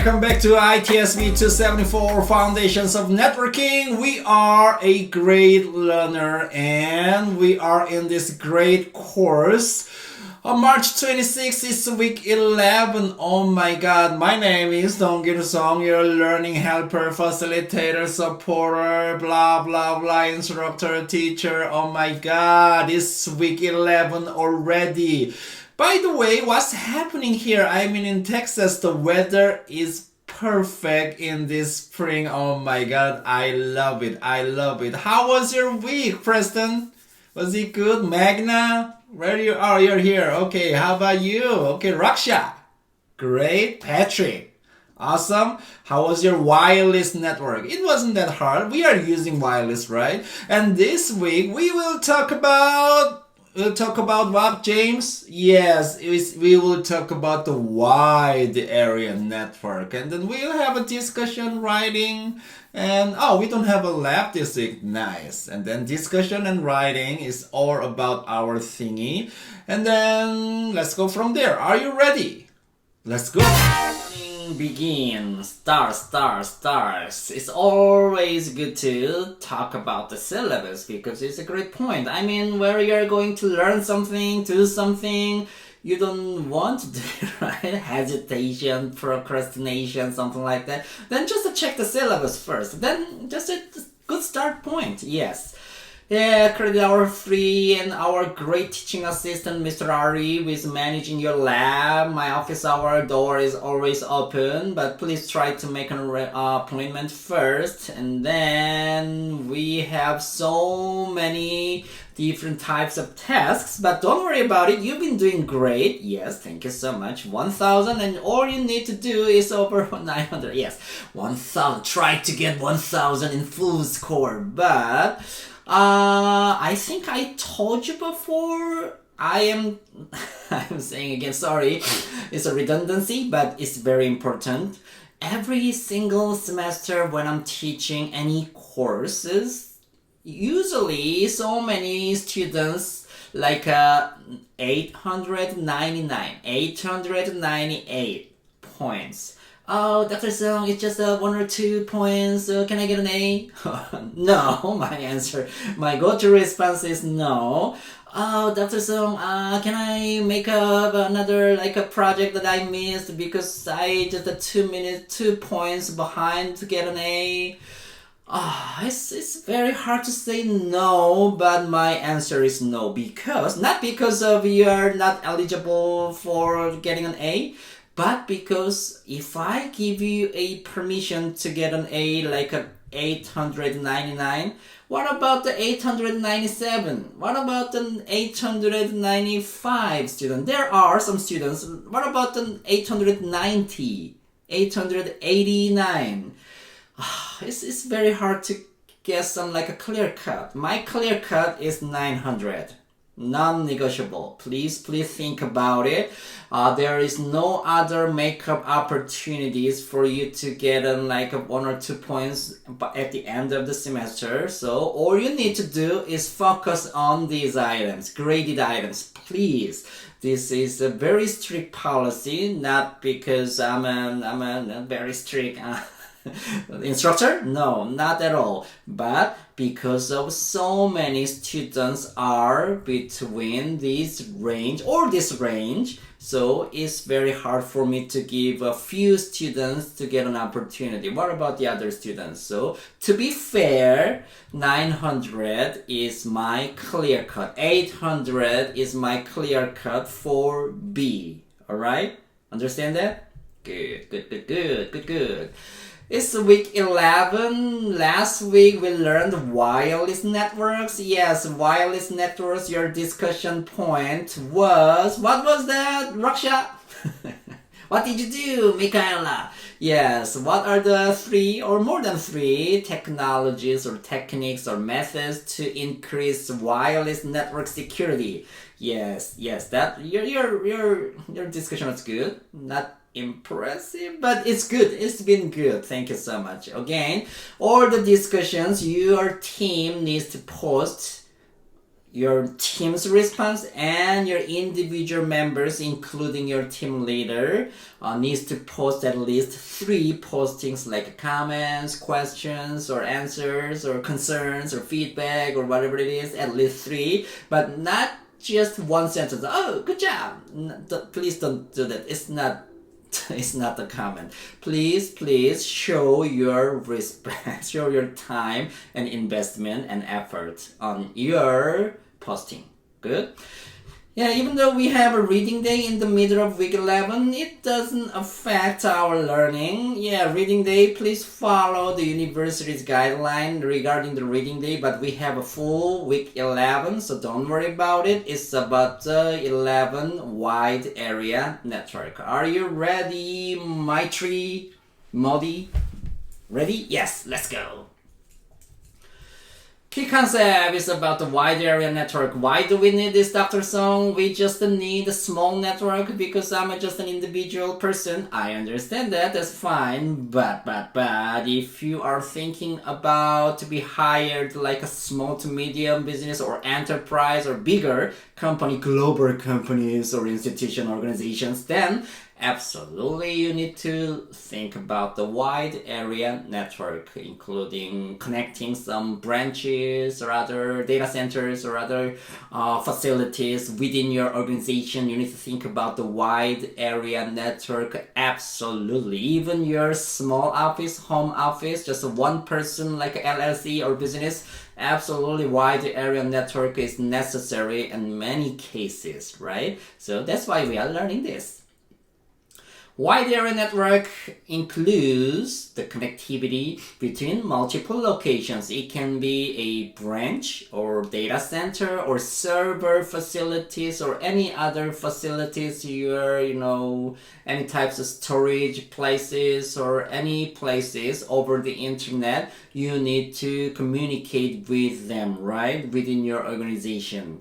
Welcome back to ITSV 274 Foundations of Networking. We are a great learner and we are in this great course. On March 26th is week 11. Oh my god, my name is Dong Song, your learning helper, facilitator, supporter, blah blah blah, instructor, teacher. Oh my god, it's week 11 already. By the way, what's happening here? I'm in Texas. The weather is perfect in this spring. Oh my god, I love it. I love it. How was your week, Preston? Was it good? Magna? Where you are? You're here. Okay, how about you? Okay, Raksha. Great. Patrick. Awesome. How was your wireless network? It wasn't that hard. We are using wireless, right? And this week we will talk about what, James? Yes, we will talk about the wide area network. And then we'll have a discussion, writing, and we don't have a lab this week. Nice. And then discussion and writing is all about our thingy. And then let's go from there. Are you ready? Let's go. Begin. Stars. It's always good to talk about the syllabus because it's a great point. I mean, where you're going to learn something, do something you don't want to do, right? Hesitation, procrastination, something like that. Then just check the syllabus first. Then just a good start point. Yes. Yeah, credit our free and our great teaching assistant, Mr. Ari, who is managing your lab. My office hour door is always open, but please try to make an appointment first. And then we have so many different types of tasks, but don't worry about it. You've been doing great. Yes, thank you so much. 1,000, and all you need to do is over 900. Yes, 1,000. Try to get 1,000 in full score, but I think I told you before. I'm saying again, sorry, it's a redundancy, but it's very important. Every single semester when I'm teaching any courses, usually so many students, like 898 points. Oh, Dr. Song, it's just 1 or 2 points. Can I get an A? No, my go-to response is no. Oh, Dr. Song, can I make up another a project that I missed because I just 2 points behind to get an A? It's very hard to say no, but my answer is no not because of you are not eligible for getting an A, but because if I give you a permission to get an A like a 899, what about the 897? What about the 895 student? There are some students. What about the 890, 889? It's very hard to guess some a clear cut. My clear cut is 900. Non-negotiable. Please think about it. There is no other makeup opportunities for you to get 1 or 2 points at the end of the semester. So all you need to do is focus on these items, graded items. Please. This is a very strict policy, not because I'm a very strict instructor? No, not at all. But because of so many students are between this range, so it's very hard for me to give a few students to get an opportunity. What about the other students? So to be fair, 900 is my clear cut. 800 is my clear cut for B. Alright? Understand that? Good. It's week 11. Last week we learned wireless networks. Yes, wireless networks. Your discussion point was, what was that, Raksha? What did you do, Michaela? Yes, what are the 3 or more than 3 technologies or techniques or methods to increase wireless network security? Yes, that your discussion was good. Not impressive, but it's good. It's been good. Thank you so much. Again, all the discussions your team needs to post your team's response and your individual members, including your team leader, needs to post at least 3 postings like comments, questions, or answers, or concerns, or feedback, or whatever it is, at least 3, but not just one sentence. Oh, good job. Please don't do that. It's not the comment. Please show your respect, show your time and investment and effort on your posting. Good. Yeah, even though we have a reading day in the middle of week 11, it doesn't affect our learning. Yeah, reading day, please follow the university's guideline regarding the reading day, but we have a full week 11, so don't worry about it. It's about the 11 wide area network. Are you ready, Maitri, Modi? Ready? Yes, let's go. Key concept is about the wide area network. Why do we need this, Dr. Song? We just need a small network because I'm just an individual person. I understand that, that's fine. But if you are thinking about to be hired like a small to medium business or enterprise or bigger company, global companies or institution organizations, then absolutely you need to think about the wide area network, including connecting some branches or other data centers or other facilities within your organization. You need to think about the wide area network. Absolutely. Even your small office, home office, just one person like LLC or business, absolutely wide area network is necessary in many cases, right? So that's why we are learning this. Wide area network includes the connectivity between multiple locations. It can be a branch or data center or server facilities or any other facilities, any types of storage places or any places over the internet. You need to communicate with them, right, within your organization.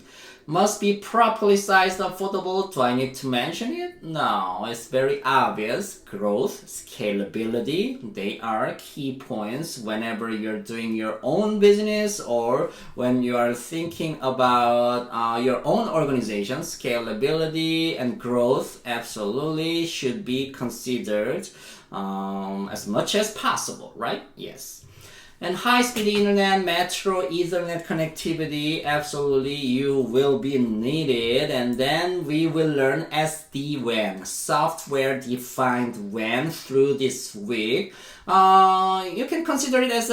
Must be properly sized and affordable. Do I need to mention it? No, it's very obvious. Growth, scalability, they are key points whenever you're doing your own business or when you are thinking about your own organization. Scalability and growth absolutely should be considered as much as possible, right? Yes. And high-speed internet, metro, Ethernet connectivity, absolutely you will be needed. And then we will learn SD-WAN, software-defined WAN, through this week. You can consider it as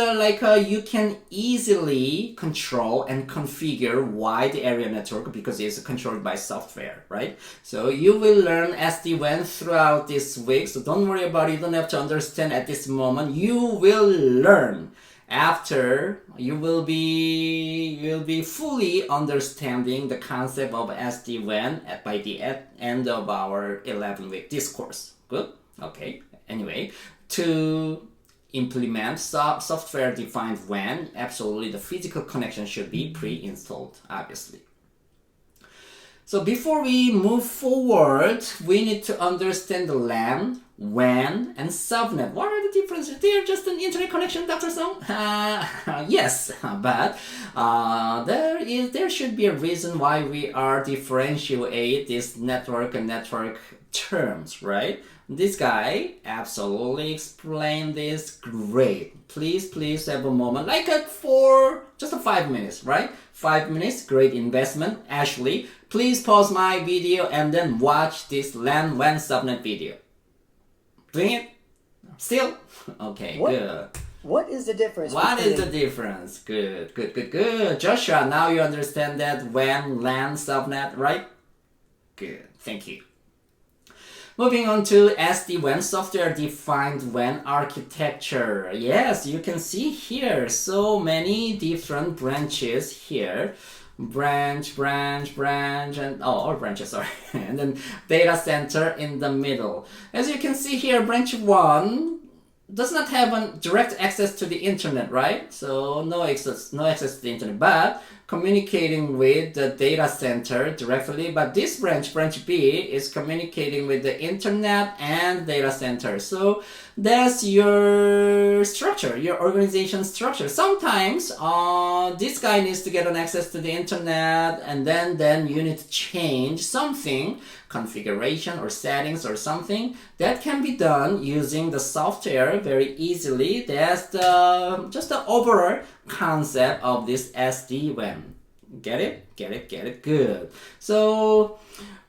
you can easily control and configure wide area network because it's controlled by software, right? So you will learn SD-WAN throughout this week. So don't worry about it. You don't have to understand at this moment. You will learn. After you will be fully understanding the concept of SD-WAN by the end of our 11-week discourse. Good? Okay. Anyway, to implement software-defined WAN, absolutely the physical connection should be pre-installed, obviously. So before we move forward, we need to understand the LAN, WAN, and subnet. What are the differences? They're just an internet connection, Dr. Song? Yes, but there should be a reason why we are differentiate this network and network terms, right? This guy absolutely explained this great. Please have a moment, for just 5 minutes, right? 5 minutes, great investment. Ashley, please pause my video and then watch this LAN WAN subnet video. Doing it? Still? Okay, good. What is the difference? What is the difference? Good. Joshua, now you understand that WAN, LAN, subnet, right? Good, thank you. Moving on to SD-WAN, software-defined WAN architecture. Yes, you can see here so many different branches here. Branch, and all branches, sorry. And then data center in the middle. As you can see here, branch 1 does not have a direct access to the internet, right? So no access to the internet. But communicating with the data center directly, but this branch B, is communicating with the internet and data center. So that's your structure, your organization structure. Sometimes this guy needs to get an access to the internet, and then you need to change something, configuration or settings or something. That can be done using the software very easily. That's just the overall concept of this SD-WAN. Get it? Get it? Get it? Good. So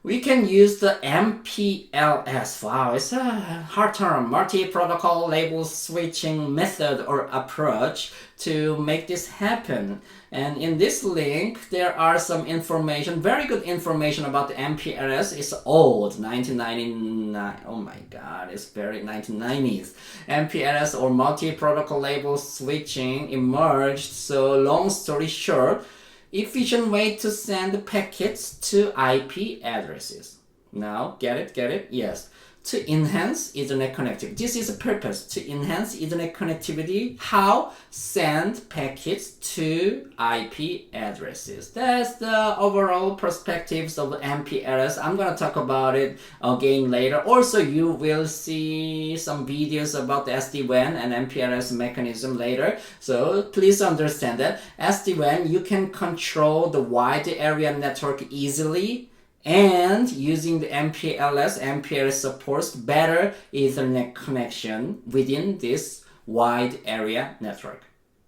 we can use the MPLS. Wow, it's a hard term. Multi-protocol label switching method or approach to make this happen. And in this link, there are some information, very good information about the MPLS. It's old, 1999. Oh my God, it's very 1990s. MPLS or multi-protocol label switching emerged. So long story short, efficient way to send packets to IP addresses. Now, get it? Get it? Yes. To enhance Ethernet connectivity. This is a purpose, to enhance Ethernet connectivity. How? Send packets to IP addresses. That's the overall perspectives of MPLS. I'm going to talk about it again later. Also, you will see some videos about the SD-WAN and MPLS mechanism later. So please understand that SD-WAN, you can control the wide area network easily. And using the MPLS supports better Ethernet connection within this wide area network.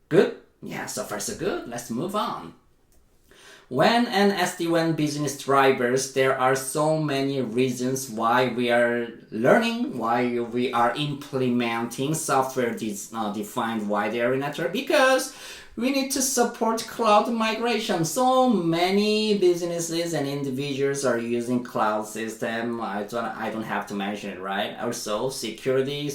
Good? Yeah, so far so good. Let's move on. WAN and SD-WAN business drivers, there are so many reasons why we are learning, why we are implementing software-defined wide area network, because we need to support cloud migration. So many businesses and individuals are using cloud system. I don't have to mention it, right? Also, security.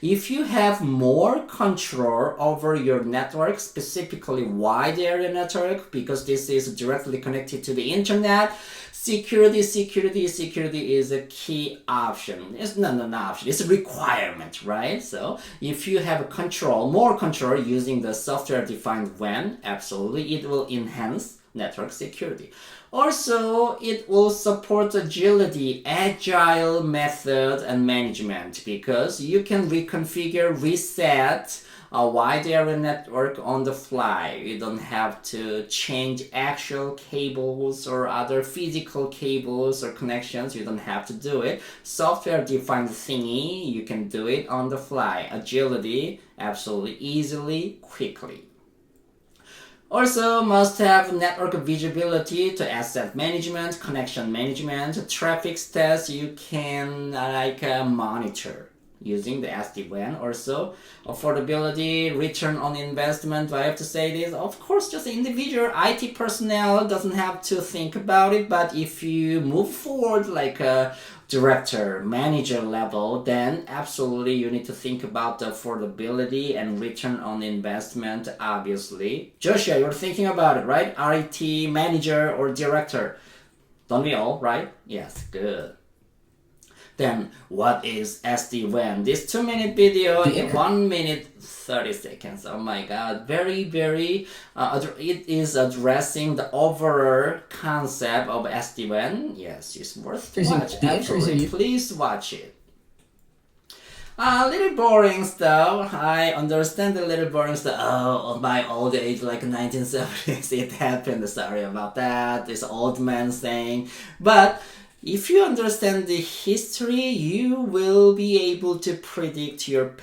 If you have more control over your network, specifically wide area network, because this is directly connected to the internet, security is a key option. It's not an option, it's a requirement, right? So if you have more control using the software-defined WAN, absolutely, it will enhance network security. Also, it will support agility, agile method and management, because you can reconfigure, reset a wide area network on the fly. You don't have to change actual cables or other physical cables or connections. You don't have to do it. Software-defined thingy, you can do it on the fly. Agility, absolutely easily, quickly. Also, must have network visibility to asset management, connection management, traffic stats you can monitor using the SD-WAN. Also, affordability, return on investment. Do I have to say this? Of course, just individual IT personnel doesn't have to think about it, but if you move forward like a director, manager level, then absolutely you need to think about the affordability and return on investment, obviously. Joshua, you're thinking about it, right? IT manager or director. Don't we all, right? Yes, good. Then, what is SD-WAN? This 2-minute video in 1 minute 30 seconds. Oh my God, very, it is addressing the overall concept of SD-WAN. Yes, it's worth to watch. Absolutely, please watch it. A little boring stuff. I understand a little boring stuff. Oh, my old age, like 1970s, it happened. Sorry about that. This old man saying. But if you understand the history, you will be able to predict your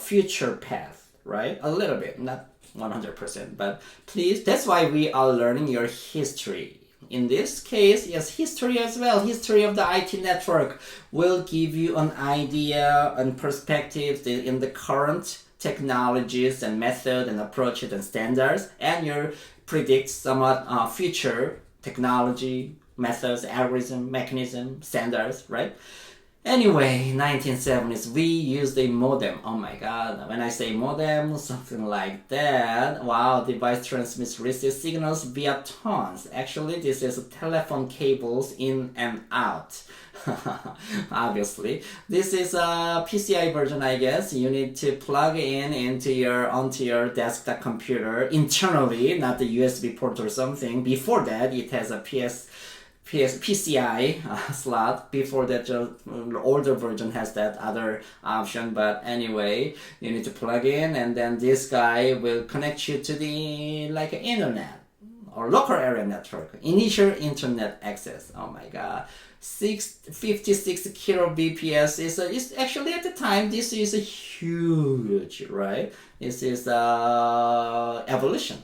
future path, right? A little bit, not 100%, but please, that's why we are learning your history. In this case, yes, history as well. History of the IT network will give you an idea and perspective in the current technologies and method and approaches and standards, and you predict somewhat future technology, methods, algorithm, mechanism, standards, right? Anyway, 1970s, we used a modem. Oh my god, when I say modem, something like that. Wow, device transmits receives signals via tones. Actually, this is telephone cables in and out. Obviously, this is a PCI version, I guess. You need to plug in onto your desktop computer internally, not the USB port or something. Before that, it has a PCI slot. Before that, the older version has that other option. But anyway, you need to plug in, and then this guy will connect you to the like internet or local area network. Initial internet access. Oh my god. 56 kbps is actually, at the time, this is a huge, right? This is revolution.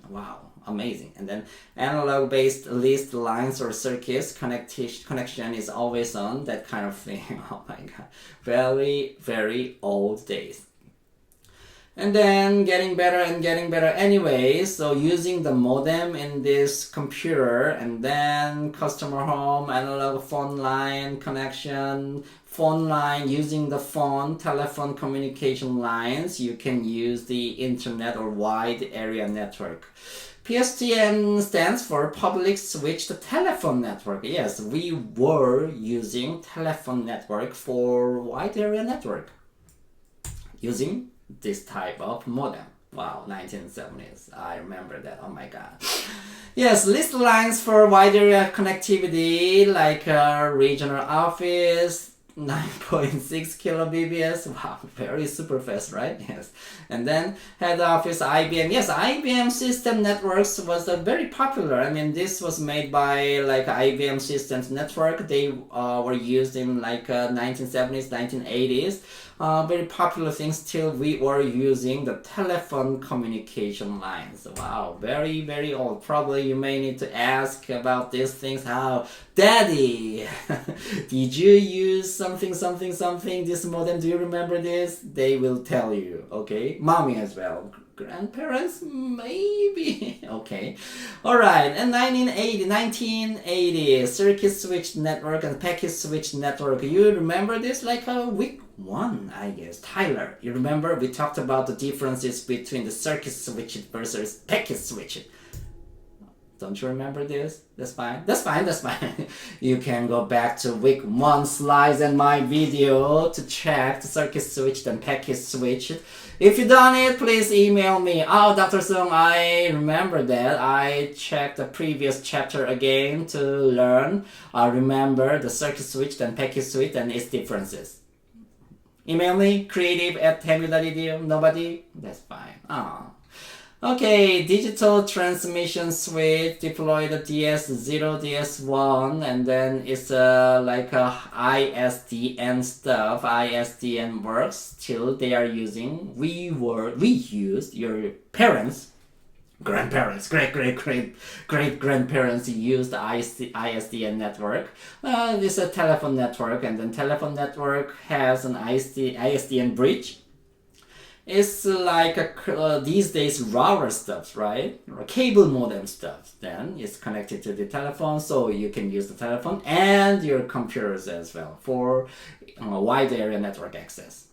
Wow, amazing. And then analog based list lines or circuits connection is always on, that kind of thing. Oh my god, very, very old days. And then getting better and getting better anyway. So using the modem in this computer, and then customer home, analog phone line connection, phone line, using the phone, telephone communication lines, you can use the internet or wide area network. PSTN stands for Public Switched Telephone Network. Yes, we were using telephone network for wide area network using this type of modem. Wow, 1970s. I remember that. Oh my god. Yes, list lines for wide area connectivity, like regional office, 9.6 kilobps. Wow, very super fast, right? Yes. And then head office IBM. Yes, IBM System Networks was very popular. I mean, this was made by like IBM Systems Network. They were used in like 1970s, 1980s. Very popular things till we were using the telephone communication lines. Wow, very, very old. Probably you may need to ask about these things. How, Daddy, did you use something, this modem? Do you remember this? They will tell you, okay? Mommy as well. Grandparents, maybe. Okay. Alright, and 1980, circuit switched network and packet switched network. You remember this like a week one, I guess. Tyler, you remember we talked about the differences between the circuit switched versus packet switched. Don't you remember this? That's fine. You can go back to week one slides and my video to check the circuit switched and packet switched. If you done it, please email me. Oh, Dr. Sung, I remember that. I checked the previous chapter again to learn. I remember the circuit switched and packet switched and its differences. Email me, creative@tamu.edu. Nobody? That's fine. Oh. Okay, digital transmission switch, deploy the DS0, DS1, and then it's like a ISDN stuff. ISDN works till they are using. We used, your parents, grandparents, great grandparents used the ISDN network. This is a telephone network, and then telephone network has an ISDN bridge. It's like these days router stuff, right? Or cable modem stuff. Then it's connected to the telephone, so you can use the telephone and your computers as well for wide area network access.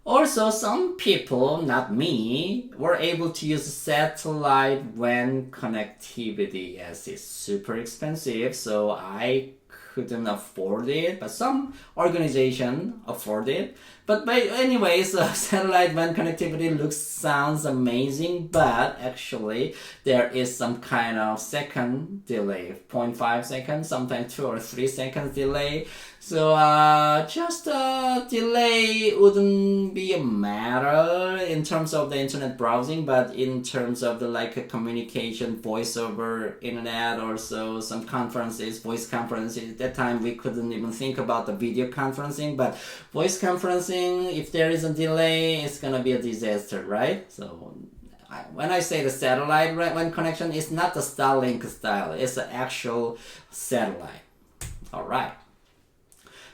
Also, some people, not me, were able to use satellite when connectivity. Yes, it's super expensive, so I couldn't afford it, but some organization afford it. But anyways, satellite WAN connectivity sounds amazing, but actually there is some kind of second delay, 0.5 seconds, sometimes 2 or 3 seconds delay. So just delay wouldn't be a matter in terms of the internet browsing, but in terms of the like a communication, voice over internet, or so some conferences, voice conferences. At that time we couldn't even think about the video conferencing, but voice conferencing, if there is a delay, it's gonna be a disaster, right? So when I say the satellite WAN connection, it's not the Starlink style, it's the actual satellite. All right.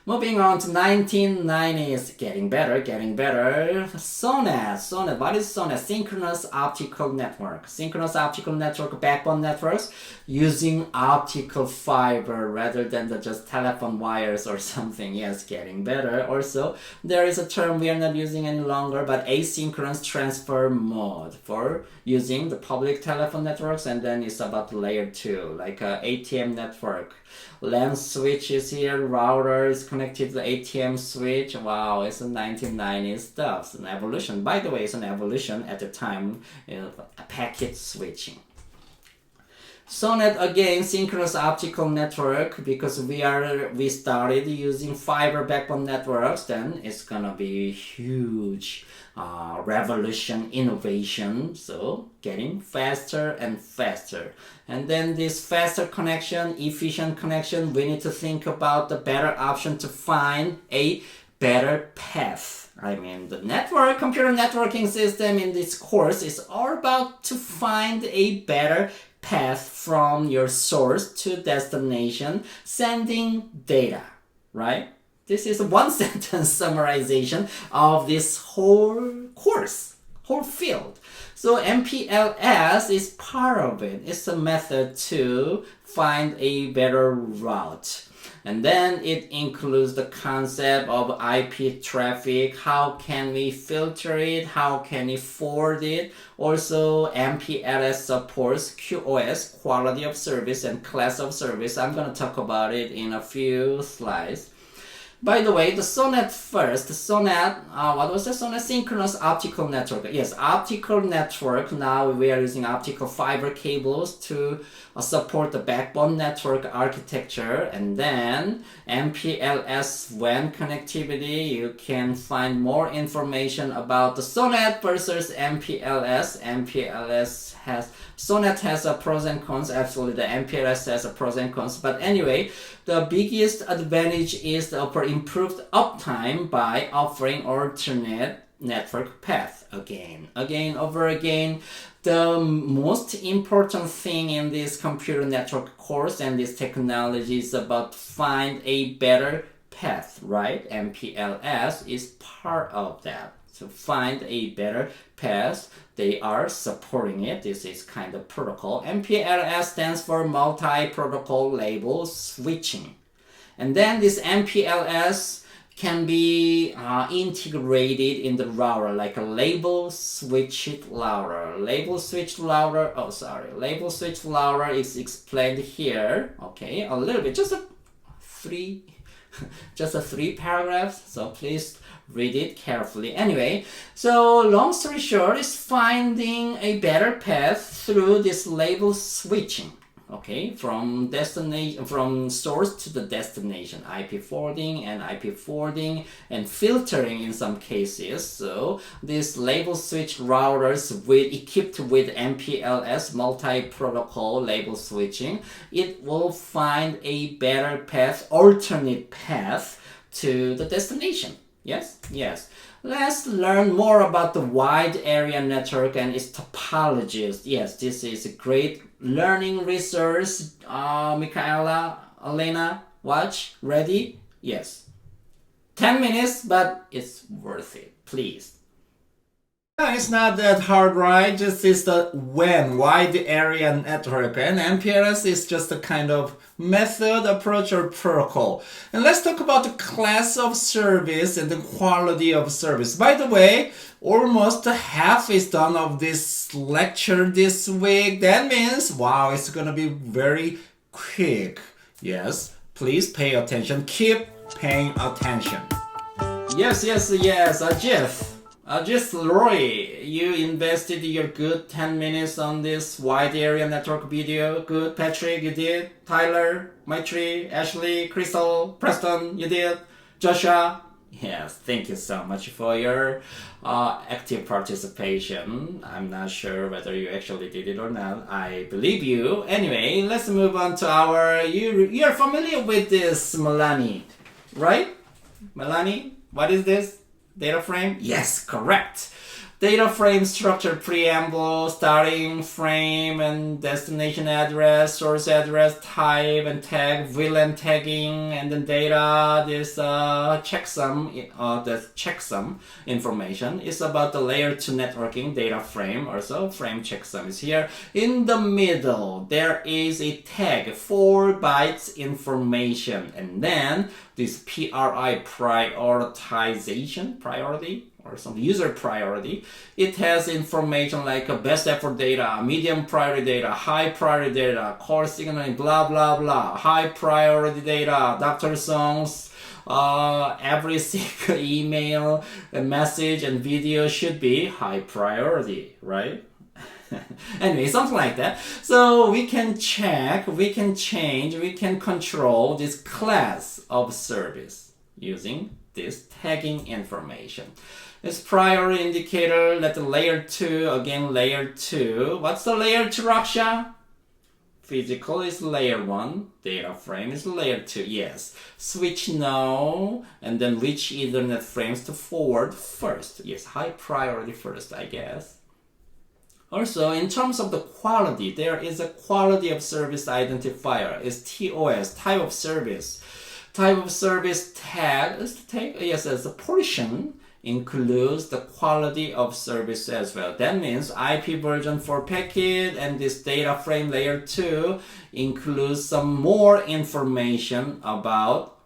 Moving on to 1990s, getting better, getting better. SONET, what is SONET? Synchronous Optical Network. Synchronous Optical Network backbone networks using optical fiber rather than just telephone wires or something. Yes, getting better. Also, there is a term we are not using any longer, but asynchronous transfer mode for using the public telephone networks, and then it's about layer 2, like a ATM network. LAN switch is here, router is connected to the ATM switch. Wow, it's a 1990s stuff. It's an evolution. By the way, it's an evolution at the time of packet switching. SONET again, synchronous optical network, because we started using fiber backbone networks, then it's gonna be huge revolution, innovation, so getting faster and faster. And then this faster connection, efficient connection, we need to think about the better option to find a better path. I mean, the computer networking system in this course is all about to find a better path from your source to destination, sending data, right? This is a one sentence summarization of this whole course, whole field. So MPLS is part of it. It's a method to find a better route. And then it includes the concept of IP traffic. How can we filter it? How can we forward it? Also, MPLS supports QoS, quality of service, and class of service. I'm going to talk about it in a few slides. By the way, the SONET first. The SONET, what was the SONET? Synchronous optical network. Yes, optical network. Now we are using optical fiber cables to support the backbone network architecture. And then MPLS WAN connectivity. You can find more information about the SONET versus MPLS. SONET has a pros and cons. Absolutely, the MPLS has a pros and cons. But anyway, the biggest advantage is the improved uptime by offering alternate network path again, over again. The most important thing in this computer network course and this technology is about find a better path, right? MPLS is part of that. So find a better path. They are supporting it. This is kind of protocol. MPLS stands for multi-protocol label switching. And then this MPLS can be integrated in the router, like a label switched router. Label switched router is explained here. Okay, a little bit, just three paragraphs. So please read it carefully. Anyway, so long story short is finding a better path through this label switching. Okay, from source to the destination, IP forwarding and filtering in some cases. So these label switch routers equipped with MPLS, multi-protocol label switching, it will find a better path, alternate path to the destination. Yes. Let's learn more about the wide area network and its topologies. Yes, this is a great learning resource. Michaela, Elena, watch, ready? Yes. 10 minutes, but it's worth it. Please. It's not that hard, right? Just is the wide area network, and MPLS is just a kind of method, approach, or protocol. And let's talk about the class of service and the quality of service. By the way, almost half is done of this lecture this week. That means, wow, it's gonna be very quick. Yes, please pay attention. Keep paying attention. Yes, Jeff. Just Roy, you invested your good 10 minutes on this wide area network video. Good, Patrick, you did. Tyler, Maitri, Ashley, Crystal, Preston, you did. Joshua, yes, thank you so much for your active participation. I'm not sure whether you actually did it or not. I believe you. Anyway, let's move on to you're familiar with this Melanie, right? Melanie, what is this? Data frame? Yes, correct. Data frame structure, preamble, starting frame and destination address, source address, type and tag, VLAN tagging, and then data, this checksum, the checksum information is about the layer 2 networking data frame. Also, frame checksum is here. In the middle, there is a tag, 4 bytes information, and then this PRI, prioritization, priority, or some user priority. It has information like a best effort data, medium priority data, high priority data, call signaling, blah, blah, blah, high priority data, doctor songs, every single email, message, and video should be high priority, right? Anyway, something like that. So we can check, we can change, we can control this class of service using this tagging information. This priority indicator, let the layer 2, again layer 2. What's the layer 2, Raksha? Physical is layer 1, data frame is layer 2, yes. Switch no, and then which Ethernet frames to forward first. Yes, high priority first, I guess. Also, in terms of the quality, there is a quality of service identifier, is TOS, type of service. Type of service tag, yes, as a portion includes the quality of service as well. That means IP version for packet and this data frame layer 2 includes some more information about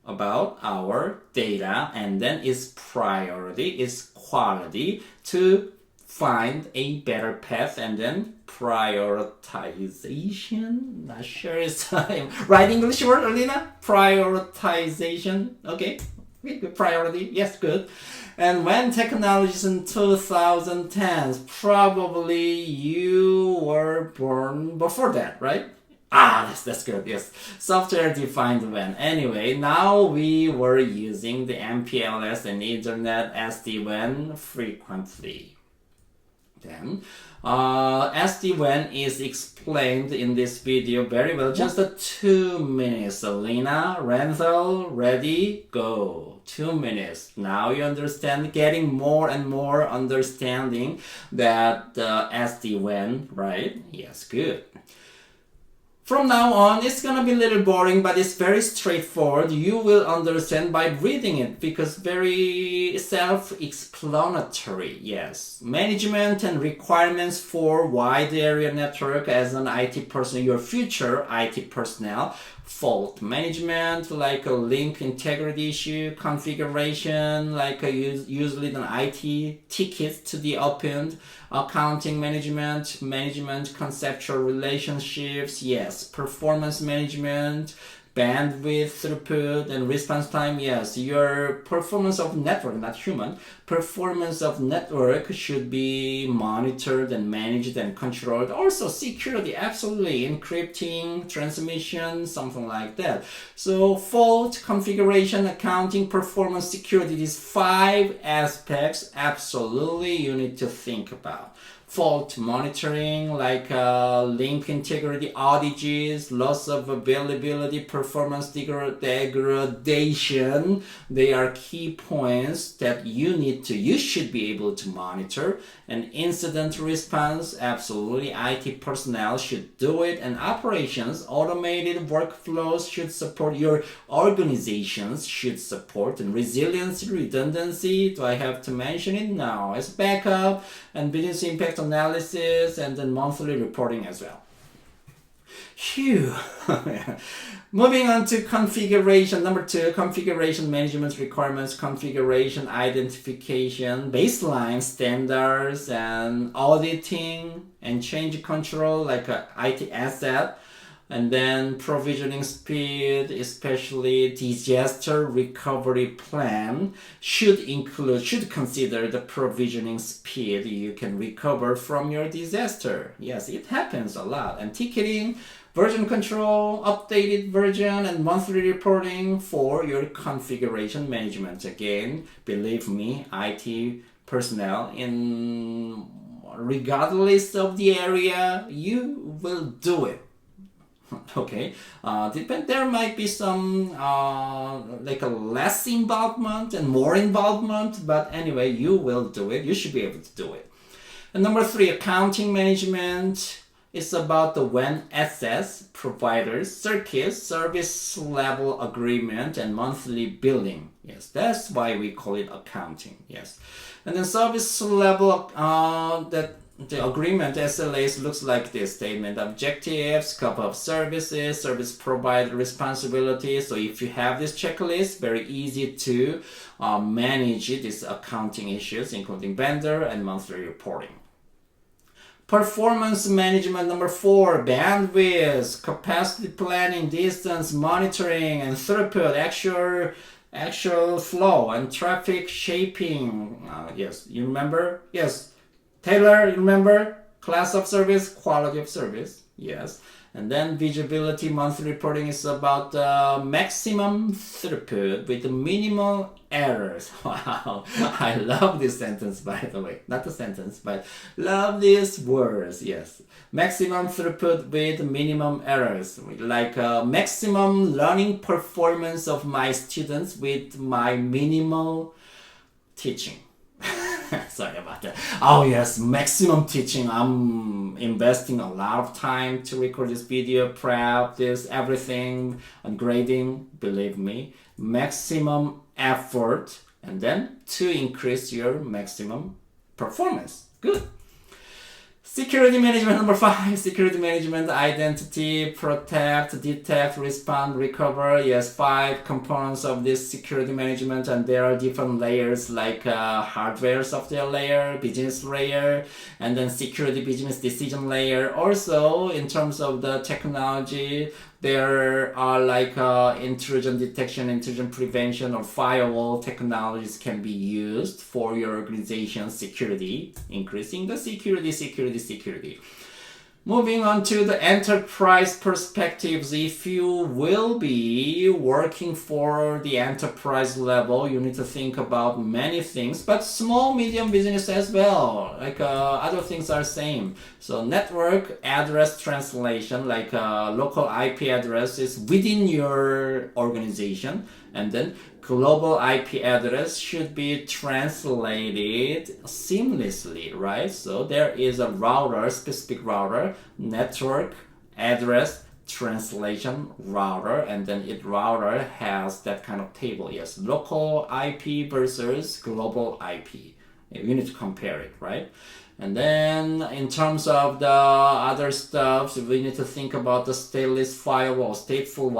our data, and then its priority, its quality to find a better path, and then prioritization. Not sure it's right English word, Alina? Prioritization. Okay. Good priority. Yes, good. And when technologies in 2010s, probably you were born before that, right? That's good. Yes, software defined WAN. Anyway, now we were using the MPLS and Ethernet SD-WAN frequently. Then SD-WAN is explained in this video very well. Just 2 minutes. Alina, Renthal, ready, go. 2 minutes. Now you understand, getting more and more understanding that SD-WAN, right? Yes, good. From now on, it's gonna be a little boring, but it's very straightforward. You will understand by reading it because very self-explanatory. Yes, management and requirements for wide area network as an IT person, your future IT personnel. Fault management, like a link integrity issue, configuration, like usually an IT ticket to be opened, accounting management, conceptual relationships, yes, performance management, bandwidth, throughput, and response time. Yes, your performance of network, not human, performance of network should be monitored and managed and controlled. Also security, absolutely, encrypting, transmission, something like that. So fault, configuration, accounting, performance, security, these 5 aspects absolutely you need to think about. Fault monitoring, like link integrity outages, loss of availability, performance degradation. They are key points that you should be able to monitor. And incident response, absolutely, IT personnel should do it. And operations, automated workflows should support, your organizations should support. And resiliency, redundancy, do I have to mention it? No, it's backup and business impact analysis, and then monthly reporting as well. Phew. Moving on to configuration. Number 2, configuration management requirements, configuration identification, baseline standards, and auditing and change control, like a IT asset. And then provisioning speed, especially disaster recovery plan, should consider the provisioning speed you can recover from your disaster. Yes, it happens a lot. And ticketing, version control, updated version, and monthly reporting for your configuration management. Again, believe me, IT personnel, regardless of the area, you will do it. Okay, there might be some like a less involvement and more involvement, but anyway, you will do it. You should be able to do it. And number 3, accounting management is about the when assets, providers, circuits, service level agreement, and monthly billing. Yes, that's why we call it accounting. Yes, and then service level that the agreement SLAs looks like this: statement objectives, scope of services, service provider responsibilities. So if you have this checklist, very easy to manage these accounting issues, including vendor and monthly reporting. Performance management, number 4, bandwidth, capacity planning, distance monitoring, and throughput, actual flow, and traffic shaping. Yes, you remember? Yes. Taylor, you remember? Class of service, quality of service. Yes. And then visibility, monthly reporting is about maximum throughput with minimal errors. Wow, I love this sentence, by the way. Not the sentence, but love these words. Yes, maximum throughput with minimum errors. Like maximum learning performance of my students with my minimal teaching. Sorry about that. Oh yes, maximum teaching. I'm investing a lot of time to record this video, prep this, everything, and grading. Believe me, maximum effort, and then to increase your maximum performance. Good. Security management, number 5, security management, identity, protect, detect, respond, recover. Yes, 5 components of this security management, and there are different layers like hardware, software layer, business layer, and then security business decision layer. Also, in terms of the technology, there are like intrusion detection, intrusion prevention, or firewall technologies can be used for your organization's security, increasing the security. Moving on to the enterprise perspectives, if you will be working for the enterprise level, you need to think about many things, but small, medium business as well, like other things are same. So network address translation, like local IP address is within your organization, and then global IP address should be translated seamlessly, right? So there is a router, specific router, network address translation router, and then it router has that kind of table. Yes, local IP versus global IP. You need to compare it, right? And then in terms of the other stuff, we need to think about the stateless firewall, stateful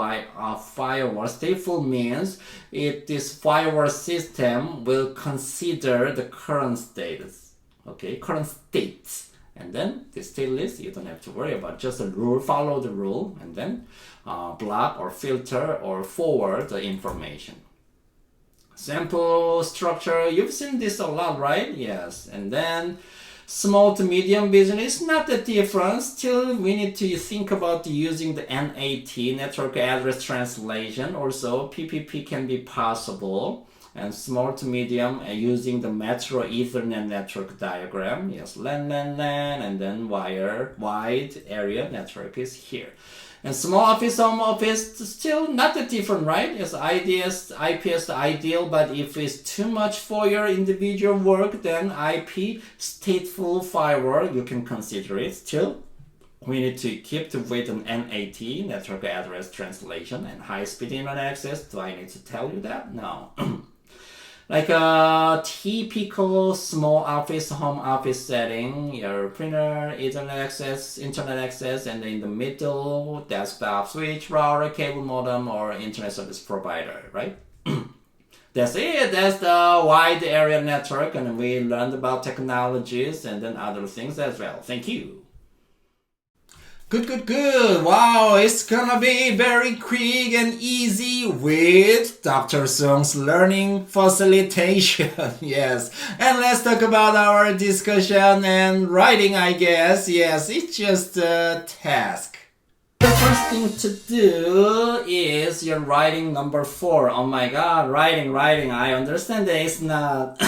firewall. Stateful means this firewall system will consider the current status, okay, current states. And then the stateless, you don't have to worry about, just a rule, follow the rule, and then block or filter or forward the information. Sample structure, you've seen this a lot, right? Yes. And then small to medium business, not the difference. Still, we need to think about using the NAT, network address translation. Also, PPP can be possible. And small to medium using the Metro Ethernet network diagram. Yes, LAN, and then wide area network is here. And small office, home office, still not that different, right? Yes, IDS, IPS ideal, but if it's too much for your individual work, then IP, stateful firewall, you can consider it. Still, we need to keep to with an NAT, network address translation, and high-speed internet access. Do I need to tell you that? No. Like a typical small office, home office setting, your printer, internet access, and in the middle, desktop switch, router, cable modem, or internet service provider, right? That's it. That's the wide area network, and we learned about technologies and then other things as well. Thank you. Good. Wow, it's gonna be very quick and easy with Dr. Song's learning facilitation. Yes, and let's talk about our discussion and writing, I guess. Yes, it's just a task. The first thing to do is your writing number 4. Oh my god, writing. I understand that it's not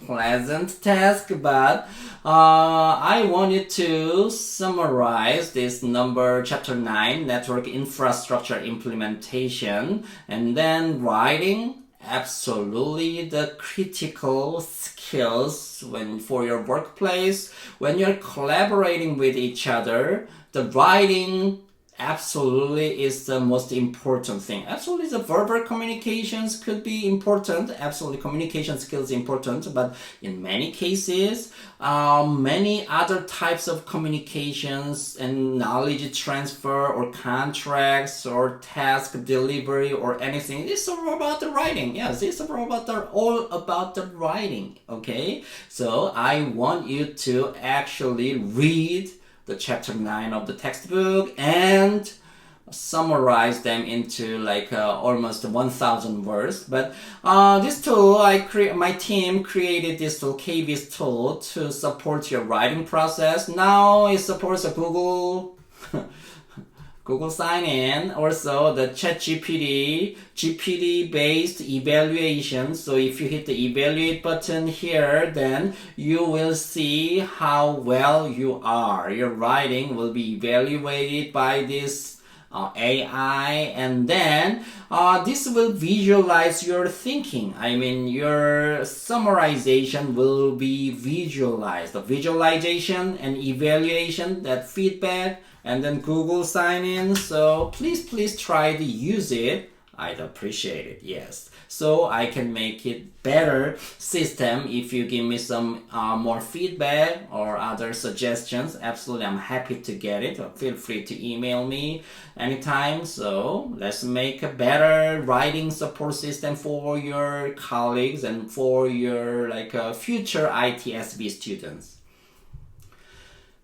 pleasant task, but I wanted to summarize this chapter 9, network infrastructure implementation, and then writing. Absolutely the critical skills for your workplace. When you're collaborating with each other, the writing absolutely is the most important thing. Absolutely the verbal communications could be important. Absolutely communication skills important, but in many cases, many other types of communications and knowledge transfer or contracts or task delivery or anything, it's all about the writing. Yes, it's all about the writing. Okay, so I want you to actually read the chapter 9 of the textbook and summarize them into like almost 1,000 words. But this tool, my team created this tool, KB's tool, to support your writing process. Now it supports a Google sign-in, also the ChatGPT, GPT-based evaluation. So if you hit the evaluate button here, then you will see how well you are. Your writing will be evaluated by this AI, and then this will visualize your thinking. I mean, your summarization will be visualized. The visualization and evaluation, that feedback, and then Google sign in. So please try to use it. I'd appreciate it, yes. So I can make it better system. If you give me some more feedback or other suggestions, absolutely I'm happy to get it. Feel free to email me anytime. So let's make a better writing support system for your colleagues and for your future ITSV students.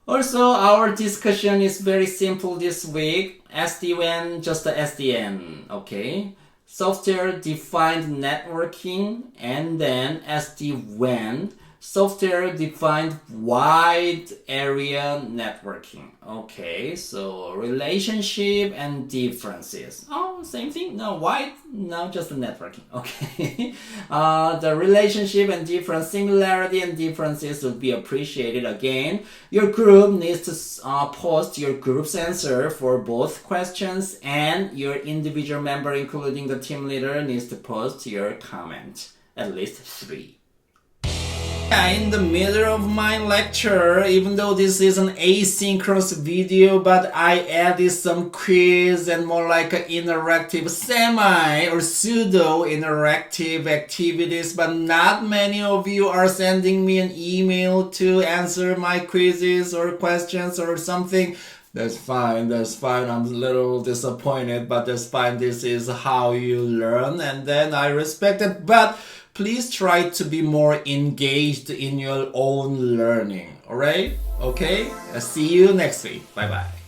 Also, our discussion is very simple this week. SD-WAN, just the SDN, okay? Software-defined networking, and then SD-WAN, software-defined wide area networking. Okay, so relationship and differences. Oh, same thing? No, wide? No, just the networking. Okay. The relationship and difference, similarity and differences would be appreciated. Again, your group needs to post your group's answer for both questions, and your individual member, including the team leader, needs to post your comment. At least 3. In the middle of my lecture, even though this is an asynchronous video, but I added some quiz and more like an interactive semi or pseudo interactive activities, but not many of you are sending me an email to answer my quizzes or questions or something. That's fine. I'm a little disappointed, but that's fine. This is how you learn, and then I respect it. But please try to be more engaged in your own learning. Alright? Okay? I'll see you next week. Bye bye.